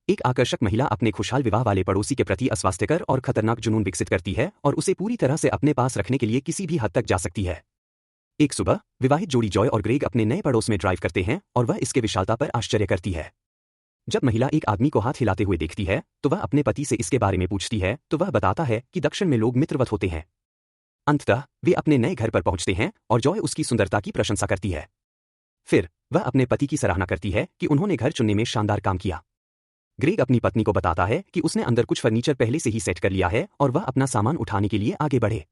एक आकर्षक महिला अपने खुशहाल विवाह वाले पड़ोसी के प्रति अस्वास्थ्यकर और खतरनाक जुनून विकसित करती है और उसे पूरी तरह से अपने पास रखने के लिए किसी भी हद तक जा सकती है। एक सुबह विवाहित जोड़ी जॉय और ग्रेग अपने नए पड़ोस में ड्राइव करते हैं और वह इसके विशालता पर आश्चर्य करती है। जब महिला एक आदमी को हाथ हिलाते हुए देखती है तो वह अपने पति से इसके बारे में पूछती है तो वह बताता है कि दक्षिण में लोग मित्रवत होते हैं। अंततः वे अपने नए घर पर पहुंचते हैं और जॉय उसकी सुंदरता की प्रशंसा करती है। फिर वह अपने पति की सराहना करती है कि उन्होंने घर चुनने में शानदार काम किया। ग्रेग अपनी पत्नी को बताता है कि उसने अंदर कुछ फर्नीचर पहले से ही सेट कर लिया है और वह अपना सामान उठाने के लिए आगे बढ़े।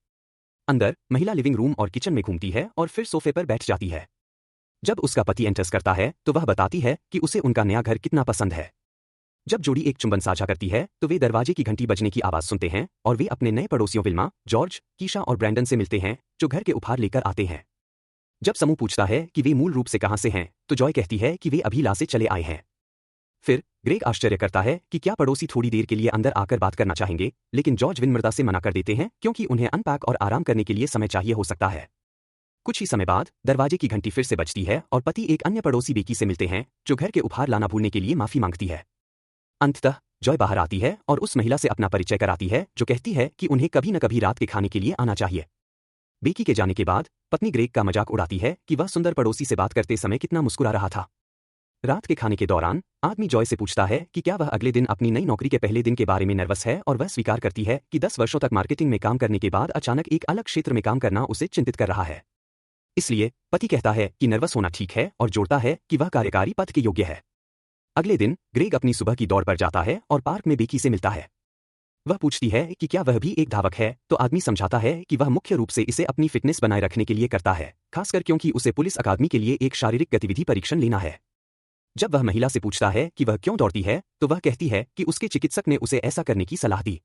अंदर महिला लिविंग रूम और किचन में घूमती है और फिर सोफे पर बैठ जाती है। जब उसका पति एंटर्स करता है तो वह बताती है कि उसे उनका नया घर कितना पसंद है। जब जोड़ी एक चुंबन साझा करती है तो वे दरवाजे की घंटी बजने की आवाज सुनते हैं और वे अपने नए पड़ोसियों विल्मा, जॉर्ज, कीशा और ब्रैंडन से मिलते हैं जो घर के उपहार लेकर आते हैं। जब समूह पूछता है कि वे मूल रूप से कहां से हैं तो जॉय कहती है कि वे अभी ला से चले आए हैं। फिर ग्रेग आश्चर्य करता है कि क्या पड़ोसी थोड़ी देर के लिए अंदर आकर बात करना चाहेंगे, लेकिन जॉर्ज विनम्रता से मना कर देते हैं क्योंकि उन्हें अनपैक और आराम करने के लिए समय चाहिए हो सकता है। कुछ ही समय बाद दरवाजे की घंटी फिर से बजती है और पति एक अन्य पड़ोसी बेकी से मिलते हैं जो घर के उपहार लाना भूलने के लिए माफी मांगती है। अंततः जॉय बाहर आती है और उस महिला से अपना परिचय कराती है जो कहती है कि उन्हें कभी न कभी रात के खाने के लिए आना चाहिए। बेकी के जाने के बाद पत्नी ग्रेग का मजाक उड़ाती है कि वह सुंदर पड़ोसी से बात करते समय कितना मुस्कुरा रहा था। रात के खाने के दौरान आदमी जॉय से पूछता है कि क्या वह अगले दिन अपनी नई नौकरी के पहले दिन के बारे में नर्वस है और वह स्वीकार करती है कि 10 वर्षों तक मार्केटिंग में काम करने के बाद अचानक एक अलग क्षेत्र में काम करना उसे चिंतित कर रहा है। इसलिए पति कहता है कि नर्वस होना ठीक है और जोड़ता है कि वह कार्यकारी पद के योग्य है। अगले दिन ग्रेग अपनी सुबह की दौड़ पर जाता है और पार्क में बेकी से मिलता है। वह पूछती है कि क्या वह भी एक धावक है तो आदमी समझाता है कि वह मुख्य रूप से इसे अपनी फिटनेस बनाए रखने के लिए करता है, खासकर क्योंकि उसे पुलिस अकादमी के लिए एक शारीरिक गतिविधि परीक्षण लेना है। जब वह महिला से पूछता है कि वह क्यों दौड़ती है तो वह कहती है कि उसके चिकित्सक ने उसे ऐसा करने की सलाह दी।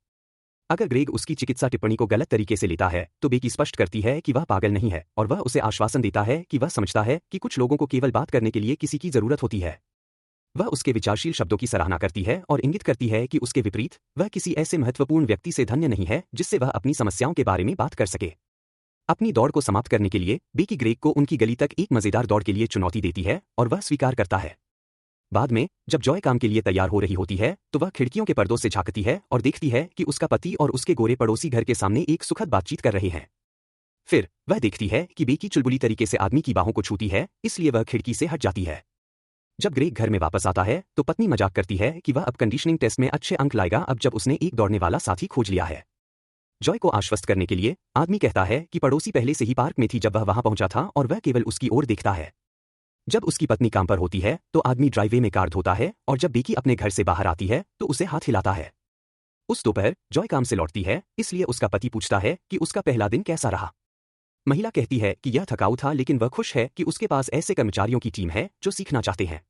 अगर ग्रेग उसकी चिकित्सा टिप्पणी को गलत तरीके से लेता है तो बेकी स्पष्ट करती है कि वह पागल नहीं है और वह उसे आश्वासन देता है कि वह समझता है कि कुछ लोगों को केवल बात करने के लिए किसी की जरूरत होती है। वह उसके विचारशील शब्दों की सराहना करती है और इंगित करती है कि उसके विपरीत वह किसी ऐसे महत्वपूर्ण व्यक्ति से धन्य नहीं है जिससे वह अपनी समस्याओं के बारे में बात कर सके। अपनी दौड़ को समाप्त करने के लिए बेकी ग्रेग को उनकी गली तक एक मजेदार दौड़ के लिए चुनौती देती है और वह स्वीकार करता है। बाद में जब जॉय काम के लिए तैयार हो रही होती है तो वह खिड़कियों के पर्दों से झांकती है और देखती है कि उसका पति और उसके गोरे पड़ोसी घर के सामने एक सुखद बातचीत कर रहे हैं। फिर वह देखती है कि बेकी चुलबुली तरीके से आदमी की बाहों को छूती है, इसलिए वह खिड़की से हट जाती है। जब ग्रेग घर में वापस आता है तो पत्नी मजाक करती है कि वह अब कंडीशनिंग टेस्ट में अच्छे अंक लाएगा अब जब उसने एक दौड़ने वाला साथी खोज लिया है। जॉय को आश्वस्त करने के लिए आदमी कहता है कि पड़ोसी पहले से ही पार्क में थी जब वह वहां पहुंचा था और वह केवल उसकी ओर देखता है। जब उसकी पत्नी काम पर होती है तो आदमी ड्राइववे में कार धोता है और जब बेकी अपने घर से बाहर आती है तो उसे हाथ हिलाता है। उस दोपहर जॉय काम से लौटती है, इसलिए उसका पति पूछता है कि उसका पहला दिन कैसा रहा। महिला कहती है कि यह थकाऊ था लेकिन वह खुश है कि उसके पास ऐसे कर्मचारियों की टीम है जो सीखना चाहते हैं।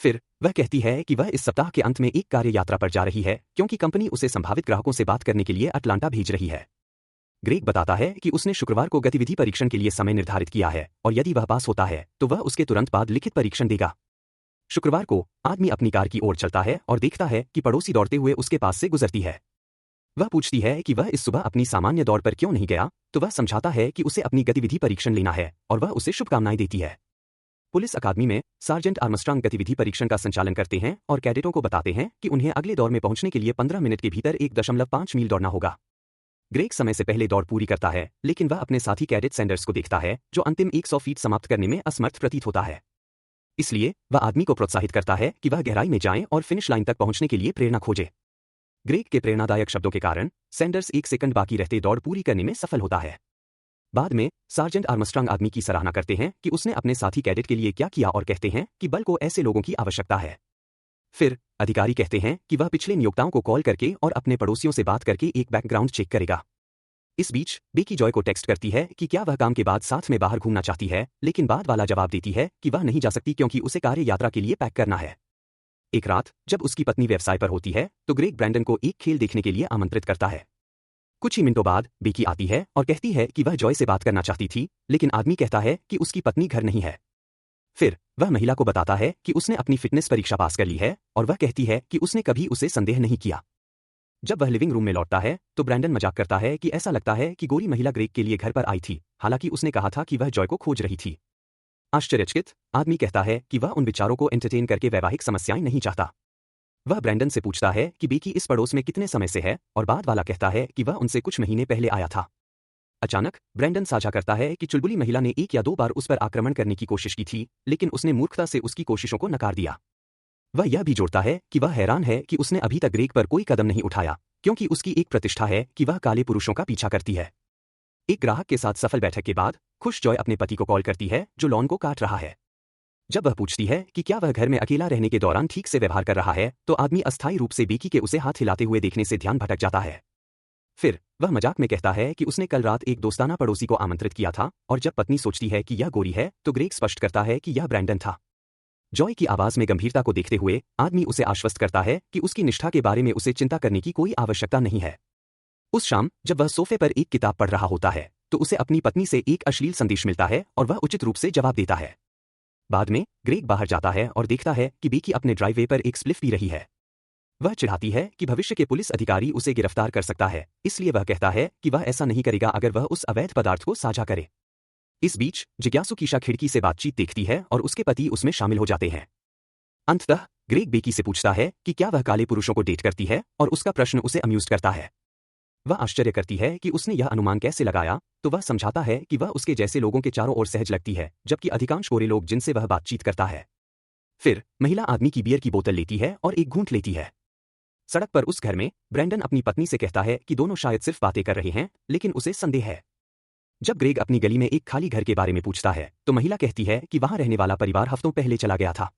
फिर वह कहती है कि वह इस सप्ताह के अंत में एक कार्य यात्रा पर जा रही है क्योंकि कंपनी उसे संभावित ग्राहकों से बात करने के लिए अटलांटा भेज रही है। ग्रेग बताता है कि उसने शुक्रवार को गतिविधि परीक्षण के लिए समय निर्धारित किया है और यदि वह पास होता है तो वह उसके तुरंत बाद लिखित परीक्षण देगा। शुक्रवार को आदमी अपनी कार की ओर चलता है और देखता है कि पड़ोसी दौड़ते हुए उसके पास से गुजरती है। वह पूछती है कि वह इस सुबह अपनी सामान्य दौड़ पर क्यों नहीं गया तो वह समझाता है कि उसे अपनी गतिविधि परीक्षण लेना है और वह उसे शुभकामनाएं देती है। पुलिस अकादमी में सार्जेंट आर्मस्ट्रांग गतिविधि परीक्षण का संचालन करते हैं और कैडेटों को बताते हैं कि उन्हें अगले दौर में पहुंचने के लिए 15 मिनट के भीतर 1.5 मील दौड़ना होगा। ग्रेग समय से पहले दौड़ पूरी करता है लेकिन वह अपने साथी कैडेट सैंडर्स को देखता है जो अंतिम 100 फीट समाप्त करने में असमर्थ प्रतीत होता है। इसलिए वह आदमी को प्रोत्साहित करता है कि वह गहराई में जाएं और फिनिश लाइन तक पहुंचने के लिए प्रेरणा खोजे। ग्रेग के प्रेरणादायक शब्दों के कारण सैंडर्स 1 सेकंड बाकी रहते दौड़ पूरी करने में सफल होता है। बाद में सार्जेंट आर्मस्ट्रांग आदमी की सराहना करते हैं कि उसने अपने साथी कैडेट के लिए क्या किया और कहते हैं कि बल को ऐसे लोगों की आवश्यकता है। फिर अधिकारी कहते हैं कि वह पिछले नियोक्ताओं को कॉल करके और अपने पड़ोसियों से बात करके एक बैकग्राउंड चेक करेगा। इस बीच बेकी जॉय को टेक्स्ट करती है कि क्या वह काम के बाद साथ में बाहर घूमना चाहती है, लेकिन बाद वाला जवाब देती है कि वह नहीं जा सकती क्योंकि उसे कार्य यात्रा के लिए पैक करना है। एक रात जब उसकी पत्नी व्यवसाय पर होती है तो ग्रेग ब्रैंडन को एक खेल देखने के लिए आमंत्रित करता है। कुछ ही मिनटों बाद बेकी आती है और कहती है कि वह जॉय से बात करना चाहती थी, लेकिन आदमी कहता है कि उसकी पत्नी घर नहीं है। फिर वह महिला को बताता है कि उसने अपनी फिटनेस परीक्षा पास कर ली है और वह कहती है कि उसने कभी उसे संदेह नहीं किया। जब वह लिविंग रूम में लौटता है तो ब्रैंडन मजाक करता है कि ऐसा लगता है कि गोरी महिला ग्रेग के लिए घर पर आई थी, हालांकि उसने कहा था कि वह जॉय को खोज रही थी। आश्चर्यचकित आदमी कहता है कि वह उन विचारों को एंटरटेन करके वैवाहिक समस्याएं नहीं चाहता। वह ब्रैंडन से पूछता है कि बेकी इस पड़ोस में कितने समय से है और बाद वाला कहता है कि वह उनसे कुछ महीने पहले आया था। अचानक ब्रैंडन साझा करता है कि चुलबुली महिला ने 1 या 2 बार उस पर आक्रमण करने की कोशिश की थी, लेकिन उसने मूर्खता से उसकी कोशिशों को नकार दिया। वह यह भी जोड़ता है कि वह हैरान है कि उसने अभी तक ग्रेग पर कोई कदम नहीं उठाया, क्योंकि उसकी एक प्रतिष्ठा है कि वह काले पुरुषों का पीछा करती है। एक ग्राहक के साथ सफल बैठक के बाद खुश जॉय अपने पति को कॉल करती है जो लॉन को काट रहा है। जब वह पूछती है कि क्या वह घर में अकेला रहने के दौरान ठीक से व्यवहार कर रहा है, तो आदमी अस्थायी रूप से बेकी के उसे हाथ हिलाते हुए देखने से ध्यान भटक जाता है। फिर वह मजाक में कहता है कि उसने कल रात एक दोस्ताना पड़ोसी को आमंत्रित किया था, और जब पत्नी सोचती है कि यह गोरी है तो ग्रेग स्पष्ट करता है कि यह ब्रैंडन था। जॉय की आवाज में गंभीरता को देखते हुए आदमी उसे आश्वस्त करता है कि उसकी निष्ठा के बारे में उसे चिंता करने की कोई आवश्यकता नहीं है। उस शाम जब वह सोफे पर एक किताब पढ़ रहा होता है तो उसे अपनी पत्नी से एक अश्लील संदेश मिलता है और वह उचित रूप से जवाब देता है। बाद में ग्रेग बाहर जाता है और देखता है कि बेकी अपने ड्राइववे पर एक स्प्लिफ पी रही है। वह चिढ़ाती है कि भविष्य के पुलिस अधिकारी उसे गिरफ्तार कर सकता है, इसलिए वह कहता है कि वह ऐसा नहीं करेगा अगर वह उस अवैध पदार्थ को साझा करे। इस बीच जिज्ञासु कीशा खिड़की से बातचीत देखती है और उसके पति उसमें शामिल हो जाते हैं। अंततः ग्रेग बेकी से पूछता है कि क्या वह काले पुरुषों को डेट करती है, और उसका प्रश्न उसे अम्यूज करता है। वह आश्चर्य करती है कि उसने यह अनुमान कैसे लगाया, तो वह समझाता है कि वह उसके जैसे लोगों के चारों ओर सहज लगती है, जबकि अधिकांश गोरे लोग जिनसे वह बातचीत करता है। फिर महिला आदमी की बियर की बोतल लेती है और एक घूंट लेती है। सड़क पर उस घर में ब्रैंडन अपनी पत्नी से कहता है कि दोनों शायद सिर्फ बातें कर रहे हैं, लेकिन उसे संदेह है। जब ग्रेग अपनी गली में एक खाली घर के बारे में पूछता है तो महिला कहती है कि वहां रहने वाला परिवार हफ्तों पहले चला गया था।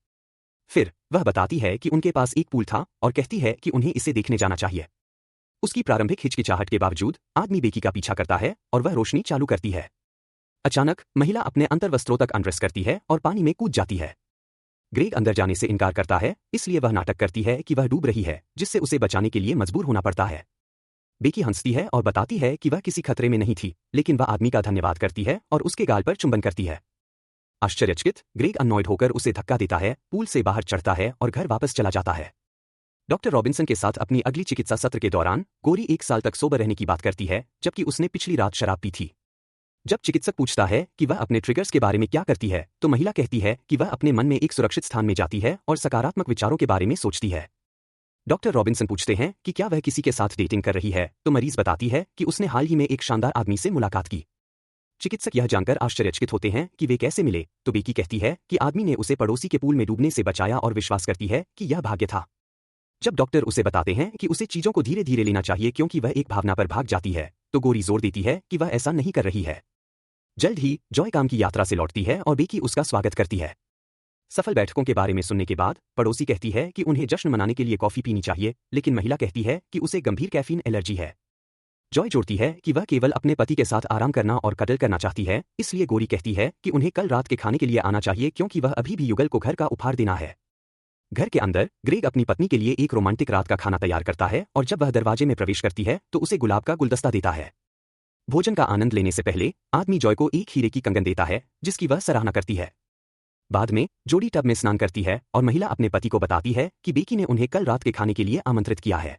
फिर वह बताती है कि उनके पास एक पूल था और कहती है कि उन्हें इसे देखने जाना चाहिए। उसकी प्रारंभिक हिचकिचाहट के बावजूद आदमी बेकी का पीछा करता है और वह रोशनी चालू करती है। अचानक महिला अपने अंतर्वस्त्रों तक अनड्रेस करती है और पानी में कूद जाती है। ग्रेग अंदर जाने से इनकार करता है, इसलिए वह नाटक करती है कि वह डूब रही है, जिससे उसे बचाने के लिए मजबूर होना पड़ता है। बेकी हंसती है और बताती है कि वह किसी खतरे में नहीं थी, लेकिन वह आदमी का धन्यवाद करती है और उसके गाल पर चुंबन करती है। आश्चर्यचकित ग्रेग अननॉयड होकर उसे धक्का देता है, पूल से बाहर चढ़ता है और घर वापस चला जाता है। डॉक्टर रॉबिन्सन के साथ अपनी अगली चिकित्सा सत्र के दौरान गोरी 1 साल तक सोबर रहने की बात करती है, जबकि उसने पिछली रात शराब पी थी। जब चिकित्सक पूछता है कि वह अपने ट्रिगर्स के बारे में क्या करती है, तो महिला कहती है कि वह अपने मन में एक सुरक्षित स्थान में जाती है और सकारात्मक विचारों के बारे में सोचती है। डॉक्टर रॉबिन्सन पूछते हैं कि क्या वह किसी के साथ डेटिंग कर रही है, तो मरीज बताती है कि उसने हाल ही में एक शानदार आदमी से मुलाकात की। चिकित्सक यह जानकर आश्चर्यचकित होते हैं कि वे कैसे मिले, तो बेकी कहती है कि आदमी ने उसे पड़ोसी के पूल में डूबने से बचाया और विश्वास करती है कि यह भाग्य था। जब डॉक्टर उसे बताते हैं कि उसे चीजों को धीरे धीरे लेना चाहिए क्योंकि वह एक भावना पर भाग जाती है, तो गोरी जोर देती है कि वह ऐसा नहीं कर रही है। जल्द ही जॉय काम की यात्रा से लौटती है और बेकी उसका स्वागत करती है। सफल बैठकों के बारे में सुनने के बाद पड़ोसी कहती है कि उन्हें जश्न मनाने के लिए कॉफी पीनी चाहिए, लेकिन महिला कहती है कि उसे गंभीर कैफीन एलर्जी है। जॉय जोड़ती है कि वह केवल अपने पति के साथ आराम करना और कटल करना चाहती है, इसलिए गोरी कहती है कि उन्हें कल रात के खाने के लिए आना चाहिए क्योंकि वह अभी भी युगल को घर का उपहार देना है। घर के अंदर ग्रेग अपनी पत्नी के लिए एक रोमांटिक रात का खाना तैयार करता है और जब वह दरवाजे में प्रवेश करती है तो उसे गुलाब का गुलदस्ता देता है। भोजन का आनंद लेने से पहले आदमी जॉय को एक हीरे की कंगन देता है, जिसकी वह सराहना करती है। बाद में जोड़ी टब में स्नान करती है और महिला अपने पति को बताती है कि बेकी ने उन्हें कल रात के खाने के लिए आमंत्रित किया है।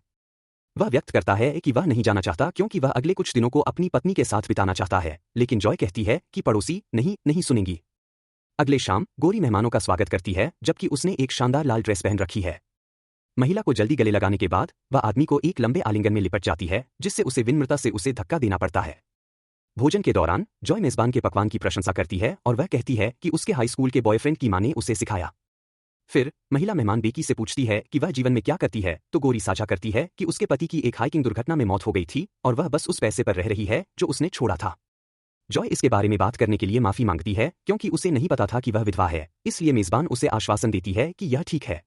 वह व्यक्त करता है कि वह नहीं जाना चाहता क्योंकि वह अगले कुछ दिनों को अपनी पत्नी के साथ बिताना चाहता है, लेकिन जॉय कहती है कि पड़ोसी नहीं सुनेंगी। अगले शाम गोरी मेहमानों का स्वागत करती है, जबकि उसने एक शानदार लाल ड्रेस पहन रखी है। महिला को जल्दी गले लगाने के बाद वह आदमी को एक लंबे आलिंगन में लिपट जाती है, जिससे उसे विनम्रता से उसे धक्का देना पड़ता है। भोजन के दौरान जॉय मेजबान के पकवान की प्रशंसा करती है और वह कहती है कि उसके हाई स्कूल के बॉयफ्रेंड की मां ने उसे सिखाया। फिर महिला मेहमान बेकी से पूछती है कि वह जीवन में क्या करती है, तो गोरी साझा करती है कि उसके पति की एक हाइकिंग दुर्घटना में मौत हो गई थी और वह बस उस पैसे पर रह रही है जो उसने छोड़ा था। जॉय इसके बारे में बात करने के लिए माफी मांगती है क्योंकि उसे नहीं पता था कि वह विधवा है, इसलिए मेजबान उसे आश्वासन देती है कि यह ठीक है।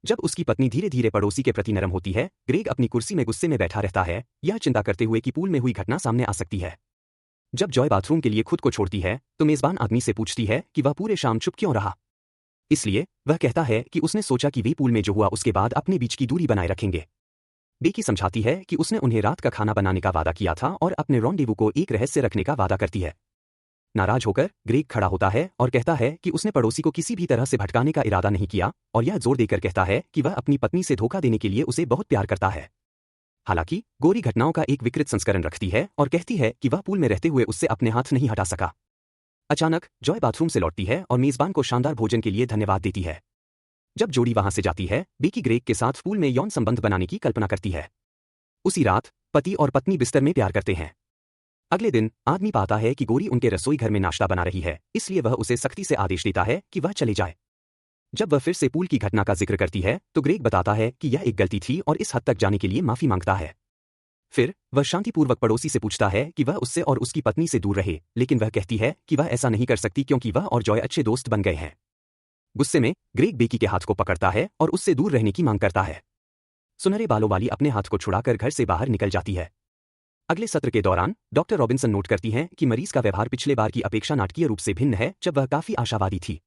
जब उसकी पत्नी धीरे धीरे पड़ोसी के प्रति नरम होती है, ग्रेग अपनी कुर्सी में गुस्से में बैठा रहता है, यह चिंता करते हुए कि पूल में हुई घटना सामने आ सकती है। जब जॉय बाथरूम के लिए खुद को छोड़ती है तो मेजबान आदमी से पूछती है कि वह पूरे शाम चुप क्यों रहा। इसलिए वह कहता है कि उसने सोचा कि वे पूल में जो हुआ उसके बाद अपने बीच की दूरी बनाए रखेंगे। बेकी समझाती है कि उसने उन्हें रात का खाना बनाने का वादा किया था और अपने रॉन्डेवू को एक रहस्य रखने का वादा करती है। नाराज होकर ग्रेग खड़ा होता है और कहता है कि उसने पड़ोसी को किसी भी तरह से भटकाने का इरादा नहीं किया, और यह जोर देकर कहता है कि वह अपनी पत्नी से धोखा देने के लिए उसे बहुत प्यार करता है। हालांकि गोरी घटनाओं का एक विकृत संस्करण रखती है और कहती है कि वह पूल में रहते हुए उससे अपने हाथ नहीं हटा सका। अचानक जॉय बाथरूम से लौटती है और मेजबान को शानदार भोजन के लिए धन्यवाद देती है। जब जोड़ी वहां से जाती है, बेकी ग्रेग के साथ पूल में यौन संबंध बनाने की कल्पना करती है। उसी रात पति और पत्नी बिस्तर में प्यार करते हैं। अगले दिन आदमी पाता है कि गोरी उनके रसोई घर में नाश्ता बना रही है, इसलिए वह उसे सख्ती से आदेश देता है कि वह चले जाए। जब वह फिर से पूल की घटना का जिक्र करती है तो ग्रेग बताता है कि यह एक गलती थी और इस हद तक जाने के लिए माफी मांगता है। फिर वह शांतिपूर्वक पड़ोसी से पूछता है कि वह उससे और उसकी पत्नी से दूर रहे, लेकिन वह कहती है कि वह ऐसा नहीं कर सकती क्योंकि वह और जॉय अच्छे दोस्त बन गए हैं। गुस्से में ग्रेग बेकी के हाथ को पकड़ता है और उससे दूर रहने की मांग करता है। सुनहरे बालों वाली अपने हाथ को छुड़ाकर घर से बाहर निकल जाती है। अगले सत्र के दौरान डॉक्टर रॉबिन्सन नोट करती हैं कि मरीज का व्यवहार पिछले बार की अपेक्षा नाटकीय रूप से भिन्न है, जब वह काफी आशावादी थी।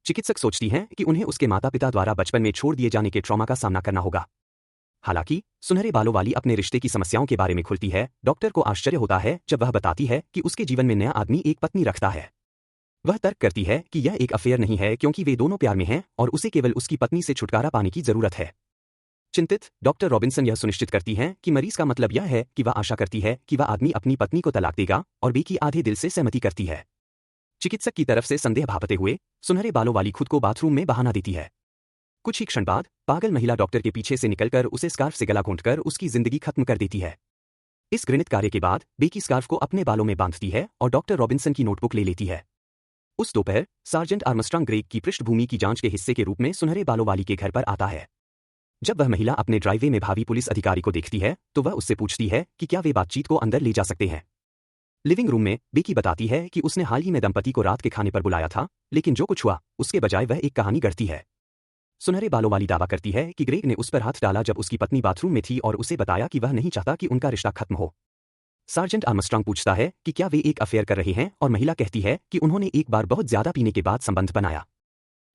चिकित्सक सोचती हैं कि उन्हें उसके माता पिता द्वारा बचपन में छोड़ दिए जाने के ट्रॉमा का सामना करना होगा। हालांकि सुनहरे बालों वाली अपने रिश्ते की समस्याओं के बारे में खुलती है। डॉक्टर को आश्चर्य होता है जब वह बताती है कि उसके जीवन में नया आदमी एक पत्नी रखता है। वह तर्क करती है कि यह एक अफेयर नहीं है क्योंकि वे दोनों प्यार में हैं और उसे केवल उसकी पत्नी से छुटकारा पाने की जरूरत है। चिंतित डॉक्टर रॉबिन्सन यह सुनिश्चित करती हैं कि मरीज का मतलब यह है कि वह आशा करती है कि वह आदमी अपनी पत्नी को तलाक देगा और बेकी आधे दिल से सहमति करती है। चिकित्सक की तरफ से संदेह भापते हुए सुनहरे बालों वाली खुद को बाथरूम में बहाना देती है। कुछ ही क्षण बाद पागल महिला डॉक्टर के पीछे से निकलकर उसे स्कार्फ से गला घोंटकर उसकी जिंदगी खत्म कर देती है। इस घृणित कार्य के बाद बेकी स्कार्फ को अपने बालों में बांधती है और डॉक्टर रॉबिन्सन की नोटबुक ले लेती है। उस दोपहर सार्जेंट आर्मस्ट्रांग ग्रेग की पृष्ठभूमि की जांच के हिस्से के रूप में सुनहरे बालों वाली के घर पर आता है। जब वह महिला अपने ड्राइववे में भावी पुलिस अधिकारी को देखती है तो वह उससे पूछती है कि क्या वे बातचीत को अंदर ले जा सकते हैं। लिविंग रूम में बेकी बताती है कि उसने हाल ही में दंपति को रात के खाने पर बुलाया था, लेकिन जो कुछ हुआ उसके बजाय वह एक कहानी गढ़ती है। सुनहरे बालों वाली दावा करती है कि ग्रेग ने उस पर हाथ डाला जब उसकी पत्नी बाथरूम में थी और उसे बताया कि वह नहीं चाहता कि उनका रिश्ता खत्म हो। सार्जेंट आर्मस्ट्रांग पूछता है कि क्या वे एक अफेयर कर रहे हैं और महिला कहती है कि उन्होंने एक बार बहुत ज्यादा पीने के बाद संबंध बनाया।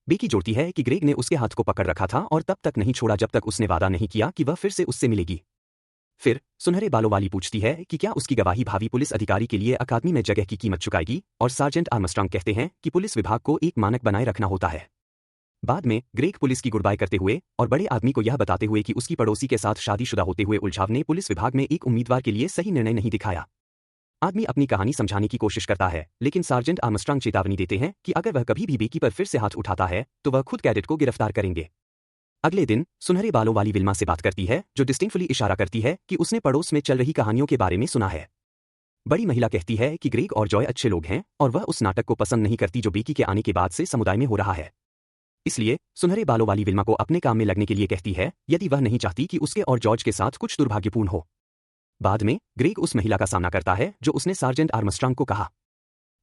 बेकी जोड़ती है कि ग्रेग ने उसके हाथ को पकड़ रखा था और तब तक नहीं छोड़ा जब तक उसने वादा नहीं किया कि वह फिर से उससे मिलेगी। फिर सुनहरे बालों वाली पूछती है कि क्या उसकी गवाही भावी पुलिस अधिकारी के लिए अकादमी में जगह की कीमत चुकाएगी, और सार्जेंट आर्मस्ट्रांग कहते हैं कि पुलिस विभाग को एक मानक बनाए रखना होता है। बाद में ग्रेग पुलिस की गुड बाय करते हुए और बड़े आदमी को यह बताते हुए कि उसकी पड़ोसी के साथ शादीशुदा होते हुए उलझाव ने पुलिस विभाग में एक उम्मीदवार के लिए सही निर्णय नहीं दिखाया। आदमी अपनी कहानी समझाने की कोशिश करता है, लेकिन सार्जेंट आर्मस्ट्रांग चेतावनी देते हैं कि अगर वह कभी भी बेकी पर फिर से हाथ उठाता है तो वह खुद कैडेट को गिरफ्तार करेंगे। अगले दिन सुनहरे बालों वाली विल्मा से बात करती है, जो डिस्टिंक्टली इशारा करती है कि उसने पड़ोस में चल रही कहानियों के बारे में सुना है। बड़ी महिला कहती है कि ग्रेग और जॉय अच्छे लोग हैं और वह उस नाटक को पसंद नहीं करती जो बेकी के आने के बाद से समुदाय में हो रहा है। इसलिए सुनहरे बालों वाली विल्मा को अपने काम में लगने के लिए कहती है, यदि वह नहीं चाहती कि उसके और जॉर्ज के साथ कुछ दुर्भाग्यपूर्ण हो। बाद में ग्रेग उस महिला का सामना करता है जो उसने सार्जेंट आर्मस्ट्रांग को कहा।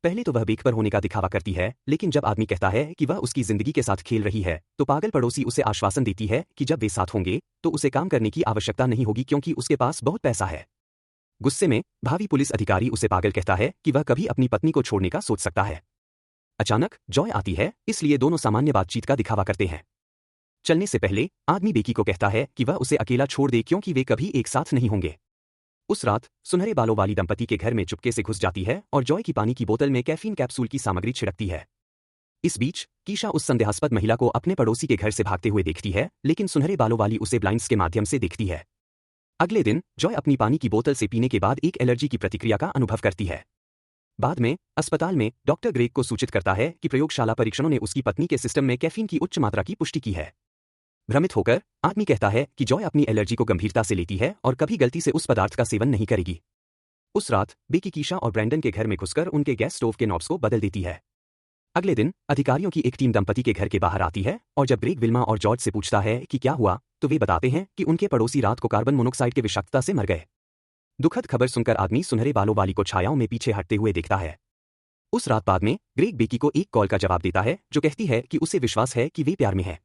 पहले तो वह बेखबर होने का दिखावा करती है, लेकिन जब आदमी कहता है कि वह उसकी जिंदगी के साथ खेल रही है तो पागल पड़ोसी उसे आश्वासन देती है कि जब वे साथ होंगे तो उसे काम करने की आवश्यकता नहीं होगी क्योंकि उसके पास बहुत पैसा है। गुस्से में भावी पुलिस अधिकारी उसे पागल कहता है कि वह कभी अपनी पत्नी को छोड़ने का सोच सकता है। अचानक जॉय आती है, इसलिए दोनों सामान्य बातचीत का दिखावा करते हैं। चलने से पहले आदमी बेकी को कहता है कि वह उसे अकेला छोड़ दे क्योंकि वे कभी एक साथ नहीं होंगे। उस रात सुनहरे बालों वाली दंपति के घर में चुपके से घुस जाती है और जॉय की पानी की बोतल में कैफीन कैप्सूल की सामग्री छिड़कती है। इस बीच कीशा उस संदेहास्पद महिला को अपने पड़ोसी के घर से भागते हुए देखती है, लेकिन सुनहरे बालों वाली उसे ब्लाइंड्स के माध्यम से देखती है। अगले दिन जॉय अपनी पानी की बोतल से पीने के बाद एक एलर्जी की प्रतिक्रिया का अनुभव करती है। बाद में अस्पताल में डॉक्टर ग्रेग को सूचित करता है कि प्रयोगशाला परीक्षणों ने उसकी पत्नी के सिस्टम में कैफीन की उच्च मात्रा की पुष्टि की है। भ्रमित होकर आदमी कहता है कि जॉय अपनी एलर्जी को गंभीरता से लेती है और कभी गलती से उस पदार्थ का सेवन नहीं करेगी। उस रात बेकी कीशा और ब्रैंडन के घर में घुसकर उनके गैस स्टोव के नॉब्स को बदल देती है। अगले दिन अधिकारियों की एक टीम दंपति के घर के बाहर आती है और जब ग्रेग विल्मा और जॉर्ज से पूछता है कि क्या हुआ तो वे बताते हैं कि उनके पड़ोसी रात को कार्बन मोनोक्साइड के विषाक्तता से मर गए। दुखद खबर सुनकर आदमी सुनहरे बालों वाली को छायाओं में पीछे हटते हुए देखता है। उस रात बाद में ग्रेग बेकी को एक कॉल का जवाब देता है जो कहती है कि उसे विश्वास है कि वे प्यार में है।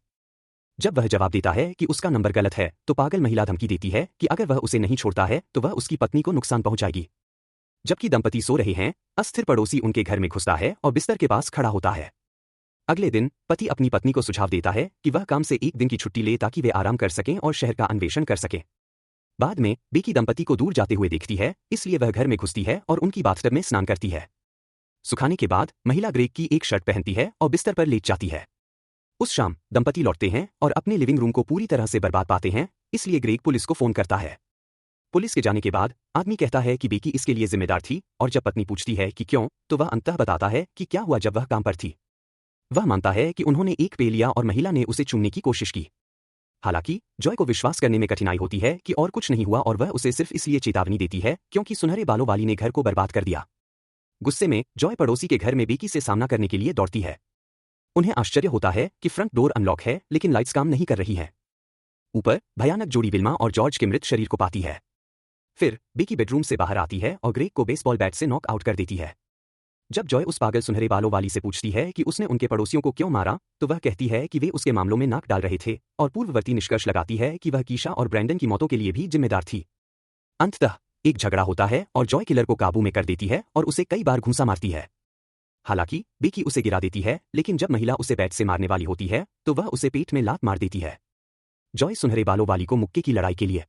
जब वह जवाब देता है कि उसका नंबर गलत है तो पागल महिला धमकी देती है कि अगर वह उसे नहीं छोड़ता है तो वह उसकी पत्नी को नुकसान पहुंचाएगी। जबकि दंपति सो रहे हैं, अस्थिर पड़ोसी उनके घर में घुसता है और बिस्तर के पास खड़ा होता है। अगले दिन पति अपनी पत्नी को सुझाव देता है कि वह काम से एक दिन की छुट्टी ले ताकि वे आराम कर सकें और शहर का अन्वेषण कर सकें। बाद में बेकी दंपति को दूर जाते हुए देखती है, इसलिए वह घर में घुसती है और उनकी बाथटब में स्नान करती है। सुखाने के बाद महिला ग्रेग की एक शर्ट पहनती है और बिस्तर पर लेट जाती है। उस शाम दंपति लौटते हैं और अपने लिविंग रूम को पूरी तरह से बर्बाद पाते हैं, इसलिए ग्रेग पुलिस को फोन करता है। पुलिस के जाने के बाद आदमी कहता है कि बेकी इसके लिए जिम्मेदार थी और जब पत्नी पूछती है कि क्यों तो वह अंततः बताता है कि क्या हुआ जब वह काम पर थी। वह मानता है कि उन्होंने एक पे लिया और महिला ने उसे चूमने की कोशिश की। हालांकि जॉय को विश्वास करने में कठिनाई होती है कि और कुछ नहीं हुआ और वह उसे सिर्फ इसलिए चेतावनी देती है क्योंकि सुनहरे बालों वाली ने घर को बर्बाद कर दिया। गुस्से में जॉय पड़ोसी के घर में बेकी से सामना करने के लिए दौड़ती है। उन्हें आश्चर्य होता है कि फ्रंट डोर अनलॉक है लेकिन लाइट्स काम नहीं कर रही हैं। ऊपर भयानक जोड़ी विल्मा और जॉर्ज के मृत शरीर को पाती है। फिर बेकी बेडरूम से बाहर आती है और ग्रेग को बेसबॉल बैट से नॉक आउट कर देती है। जब जॉय उस पागल सुनहरे बालों वाली से पूछती है कि उसने उनके पड़ोसियों को क्यों मारा, तो वह कहती है कि वे उसके मामलों में नाक डाल रहे थे और पूर्ववर्ती निष्कर्ष लगाती है कि वह कीशा और ब्रैंडन की मौतों के लिए भी जिम्मेदार थी। अंततः एक झगड़ा होता है और जॉय किलर को काबू में कर देती है और उसे कई बार घूंसा मारती है। हालांकि बेकी उसे गिरा देती है, लेकिन जब महिला उसे बैट से मारने वाली होती है तो वह उसे पेट में लात मार देती है। जॉय सुनहरे बालों वाली को मुक्के की लड़ाई के लिए